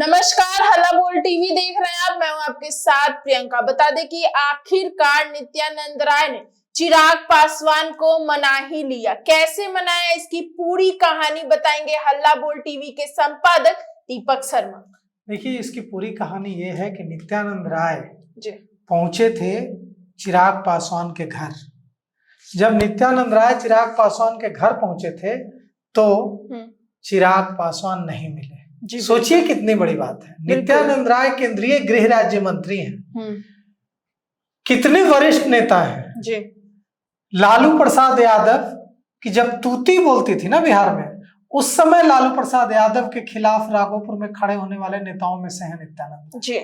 नमस्कार, हल्ला बोल टीवी देख रहे हैं आप। मैं हूं आपके साथ प्रियंका। बता दें कि आखिरकार नित्यानंद राय ने चिराग पासवान को मना ही लिया। कैसे मनाया, इसकी पूरी कहानी बताएंगे हल्ला बोल टीवी के संपादक दीपक शर्मा। देखिए, इसकी पूरी कहानी ये है कि नित्यानंद राय जी पहुंचे थे चिराग पासवान के घर। जब नित्यानंद राय चिराग पासवान के घर पहुंचे थे तो चिराग पासवान नहीं मिले। सोचिए कितनी बड़ी बात है। नित्यानंद राय केंद्रीय गृह राज्य मंत्री हैं, कितने वरिष्ठ नेता हैं जी। लालू प्रसाद यादव की जब तूती बोलती थी ना बिहार में, उस समय लालू प्रसाद यादव के खिलाफ राघोपुर में खड़े होने वाले नेताओं में से हैं नित्यानंद जी।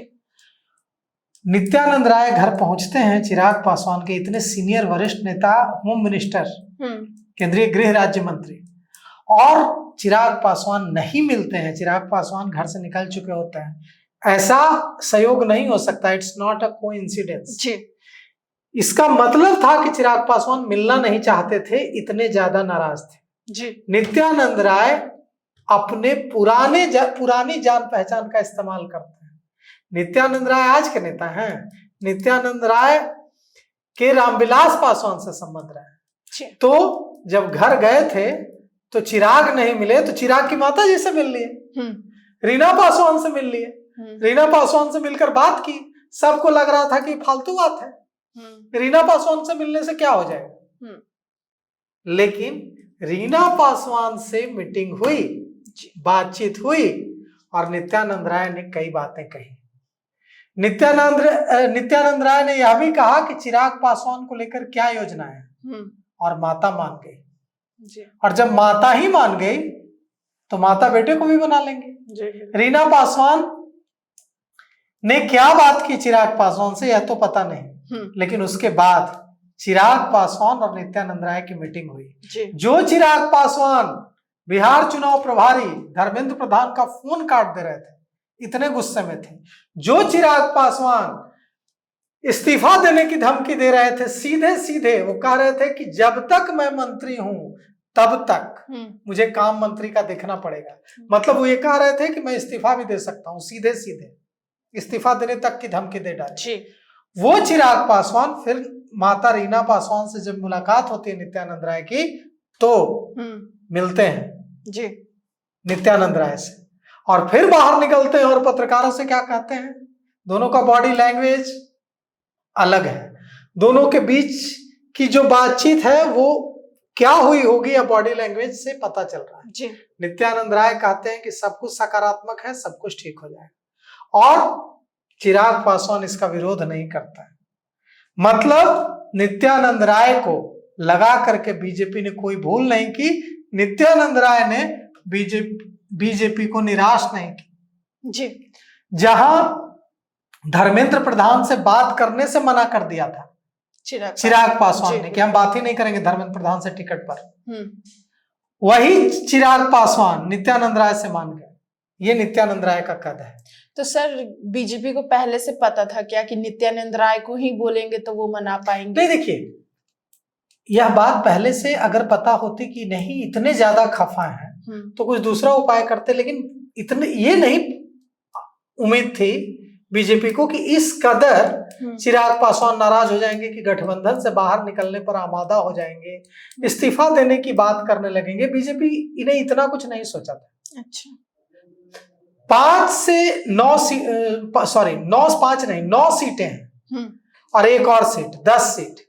नित्यानंद राय घर पहुंचते हैं चिराग पासवान के, इतने सीनियर वरिष्ठ नेता, होम मिनिस्टर, केंद्रीय गृह राज्य मंत्री, और चिराग पासवान नहीं मिलते हैं। चिराग पासवान घर से निकल चुके होते हैं। ऐसा संयोग नहीं हो सकता, इट्स नॉट अ कोइंसिडेंस जी। इसका मतलब था कि चिराग पासवान मिलना नहीं चाहते थे, इतने ज्यादा नाराज थे जी। नित्यानंद राय अपने पुरानी जान पहचान का इस्तेमाल करते हैं। नित्यानंद राय आज के नेता हैं। नित्यानंद राय के रामविलास पासवान से संबंध रहे। तो जब घर गए थे तो चिराग नहीं मिले, तो चिराग की माता जी से मिल लिए, रीना पासवान से मिल लिए। रीना पासवान से मिलकर बात की। सबको लग रहा था कि फालतू बात है, रीना पासवान से मिलने से क्या हो जाएगा। लेकिन रीना पासवान से मीटिंग हुई, बातचीत हुई, और नित्यानंद राय ने कई बातें कही। नित्यानंद राय ने यह भी कहा कि चिराग पासवान को लेकर क्या योजना है, और माता मान गई जी। और जब माता ही मान गई तो माता बेटे को भी बना लेंगे जी। रीना पासवान ने क्या बात की चिराग पासवान से यह तो पता नहीं, लेकिन उसके बाद चिराग पासवान और नित्यानंद राय की मीटिंग हुई जी। जो चिराग पासवान बिहार चुनाव प्रभारी धर्मेंद्र प्रधान का फोन काट दे रहे थे, इतने गुस्से में थे। जो चिराग पासवान इस्तीफा देने की धमकी दे रहे थे, सीधे सीधे वो कह रहे थे कि जब तक मैं मंत्री हूं तब तक मुझे काम मंत्री का देखना पड़ेगा। मतलब वो ये कह रहे थे कि मैं इस्तीफा भी दे सकता हूं, सीधे सीधे इस्तीफा देने तक की धमकी दे डाली। वो चिराग पासवान फिर माता रीना पासवान से जब मुलाकात होती है नित्यानंद राय की, तो मिलते हैं जी नित्यानंद राय से, और फिर बाहर निकलते हैं और पत्रकारों से क्या कहते हैं। दोनों का बॉडी लैंग्वेज अलग है। दोनों के बीच की जो बातचीत है वो क्या हुई होगी या बॉडी लैंग्वेज से पता चल रहा है जी। नित्यानंद राय कहते हैं कि सब कुछ सकारात्मक है, सब कुछ ठीक हो जाएगा, और चिराग पासवान इसका विरोध नहीं करता है। मतलब नित्यानंद राय को लगा करके बीजेपी ने कोई भूल नहीं की, नित्यानंद राय ने बीजेपी को निराश नहीं की जी। जहां धर्मेंद्र प्रधान से बात करने से मना कर दिया था चिराग पासवान ने कि हम बात ही नहीं करेंगे धर्मेंद्र प्रधान से टिकट पर, वही चिराग पासवान नित्यानंद राय से मान गए। ये नित्यानंद राय का कद है। तो सर, बीजेपी को पहले से पता था क्या कि नित्यानंद राय को ही बोलेंगे तो वो मना पाएंगे? नहीं, देखिए, यह बात पहले से अगर पता होती कि नहीं इतने ज्यादा खफा है तो कुछ दूसरा उपाय करते, लेकिन इतने ये नहीं उम्मीद थी बीजेपी को कि इस कदर चिराग पासवान नाराज हो जाएंगे कि गठबंधन से बाहर निकलने पर आमादा हो जाएंगे, इस्तीफा देने की बात करने लगेंगे। बीजेपी इन्हें इतना कुछ नहीं सोचा था। अच्छा, 9 सीटें हैं और एक और सीट, 10 सीट,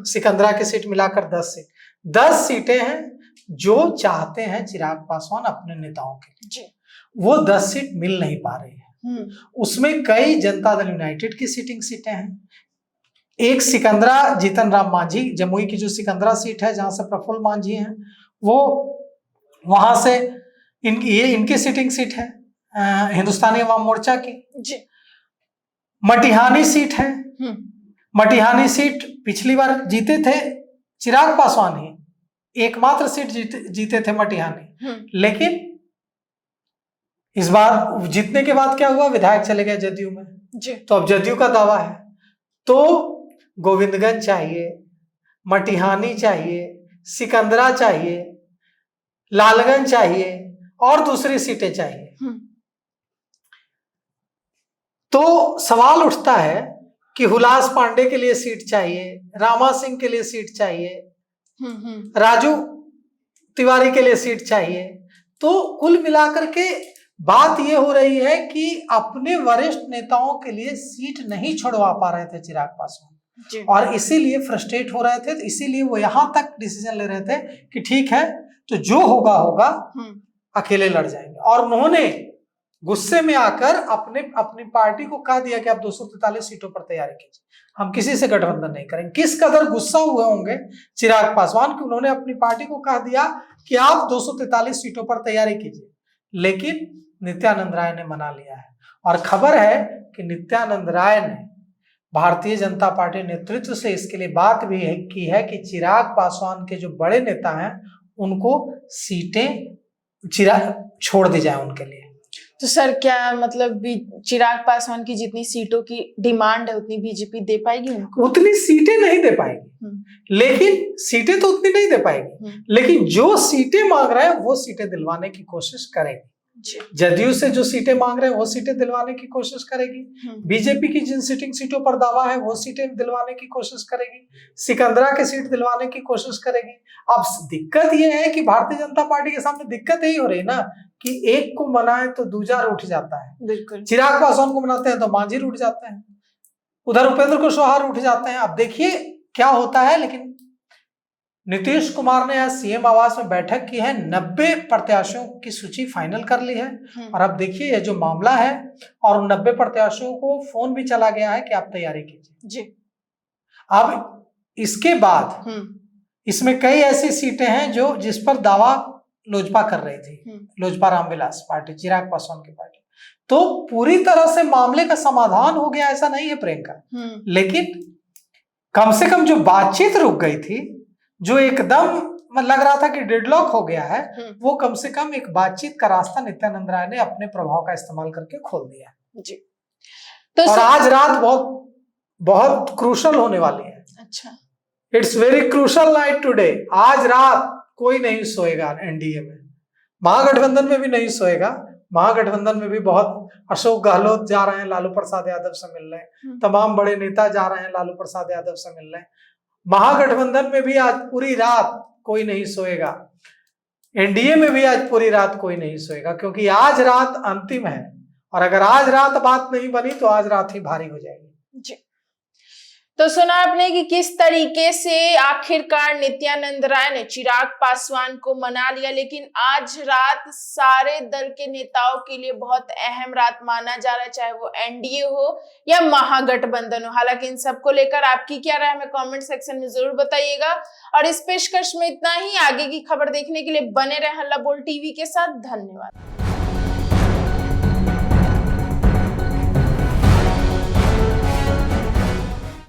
सिकंदरा की सीट मिलाकर 10 सीटें हैं जो चाहते हैं चिराग पासवान अपने नेताओं के लिए। वो 10 सीट मिल नहीं पा रही है। उसमें कई जनता दल यूनाइटेड की सीटें हैं। एक सिकंदरा जीतन राम मांझी, जमुई की जो सिकंदरा सीट है जहां से प्रफुल्ल मांझी हैं, वो वहां से इनकी सीट है हिंदुस्तानी अवाम मोर्चा की जी। मटिहानी सीट है। मटिहानी सीट पिछली बार जीते थे चिराग पासवान ही, एकमात्र सीट जीते थे मटिहानी, लेकिन इस बार जीतने के बाद क्या हुआ, विधायक चले गए जदयू में जी। तो अब जदयू का दावा है तो गोविंदगंज चाहिए, मटिहानी चाहिए, सिकंदरा चाहिए, लालगंज चाहिए और दूसरी सीटें चाहिए। तो सवाल उठता है कि हुलास पांडे के लिए सीट चाहिए, रामा सिंह के लिए सीट चाहिए, राजू तिवारी के लिए सीट चाहिए। तो कुल मिलाकर के बात यह हो रही है कि अपने वरिष्ठ नेताओं के लिए सीट नहीं छोड़वा पा रहे थे चिराग पासवान, और इसीलिए फ्रस्ट्रेट हो रहे थे। तो इसीलिए वो यहां तक डिसीजन ले रहे थे कि ठीक है, तो जो होगा होगा, अकेले लड़ जाएंगे। और उन्होंने गुस्से में आकर अपनी पार्टी को कह दिया कि आप 243 सीटों पर तैयारी कीजिए, हम किसी से गठबंधन नहीं करेंगे। किस कदर गुस्सा हुए होंगे चिराग पासवान कि उन्होंने अपनी पार्टी को कह दिया कि आप 243 सीटों पर तैयारी कीजिए। लेकिन नित्यानंद राय ने मना लिया है, और खबर है कि नित्यानंद राय ने भारतीय जनता पार्टी नेतृत्व से इसके लिए बात भी की है कि चिराग पासवान के जो बड़े नेता हैं उनको सीटें छोड़ दी जाए उनके लिए। तो सर क्या मतलब चिराग पासवान की जितनी सीटों की डिमांड है उतनी बीजेपी दे पाएगी उनको? उतनी सीटें नहीं दे पाएगी, लेकिन सीटें तो उतनी नहीं दे पाएगी, लेकिन जो सीटें मांग रहे हैं वो सीटें दिलवाने की कोशिश करेगी। जदयू से जो सीटें मांग रहे हैं वो सीटें दिलवाने की कोशिश करेगी। बीजेपी की जिन सीटों पर दावा है वो सीटें दिलवाने की कोशिश करेगी। सिकंदरा की सीट दिलवाने की कोशिश करेगी। अब दिक्कत ये है कि भारतीय जनता पार्टी के सामने दिक्कत यही हो रही ना कि एक को मनाए तो दूजा रूठ जाता है। बिल्कुल, चिराग पासवान को मनाते हैं तो मांझी रूठ जाते हैं, उधर उपेंद्र कुशवाहा रूठ जाते हैं। अब देखिए क्या होता है। लेकिन नीतीश कुमार ने आज सीएम आवास में बैठक की है, 90 प्रत्याशियों की सूची फाइनल कर ली है। और अब देखिए ये जो मामला है, और 90 प्रत्याशियों को फोन भी चला गया है कि आप तैयारी कीजिए जी। अब इसके बाद इसमें कई ऐसी सीटें हैं जो जिस पर दावा लोजपा कर रही थी, लोजपा रामविलास पार्टी, चिराग पासवान की पार्टी। तो पूरी तरह से मामले का समाधान हो गया ऐसा नहीं है प्रियंका, लेकिन कम से कम जो बातचीत रुक गई थी, जो एकदम लग रहा था कि डेडलॉक हो गया है, वो कम से कम एक बातचीत का रास्ता नित्यानंद राय ने अपने प्रभाव का इस्तेमाल करके खोल दिया जी। तो और आज रात बहुत बहुत क्रूशल होने वाली है। अच्छा, it's very crucial night today. आज रात कोई नहीं सोएगा एनडीए में, महागठबंधन में भी नहीं सोएगा। महागठबंधन में भी बहुत, अशोक गहलोत जा रहे हैं लालू प्रसाद यादव से मिलने, तमाम बड़े नेता जा रहे हैं लालू प्रसाद यादव से मिलने। महागठबंधन में भी आज पूरी रात कोई नहीं सोएगा, एनडीए में भी आज पूरी रात कोई नहीं सोएगा, क्योंकि आज रात अंतिम है। और अगर आज रात बात नहीं बनी तो आज रात ही भारी हो जाएगी जी। तो सुना आपने कि किस तरीके से आखिरकार नित्यानंद राय ने चिराग पासवान को मना लिया, लेकिन आज रात सारे दल के नेताओं के लिए बहुत अहम रात माना जा रहा है, चाहे वो एनडीए हो या महागठबंधन हो। हालांकि इन सबको लेकर आपकी क्या राय हमें कमेंट सेक्शन में जरूर बताइएगा। और इस पेशकश में इतना ही। आगे की खबर देखने के लिए बने रहें हल्ला बोल टीवी के साथ। धन्यवाद।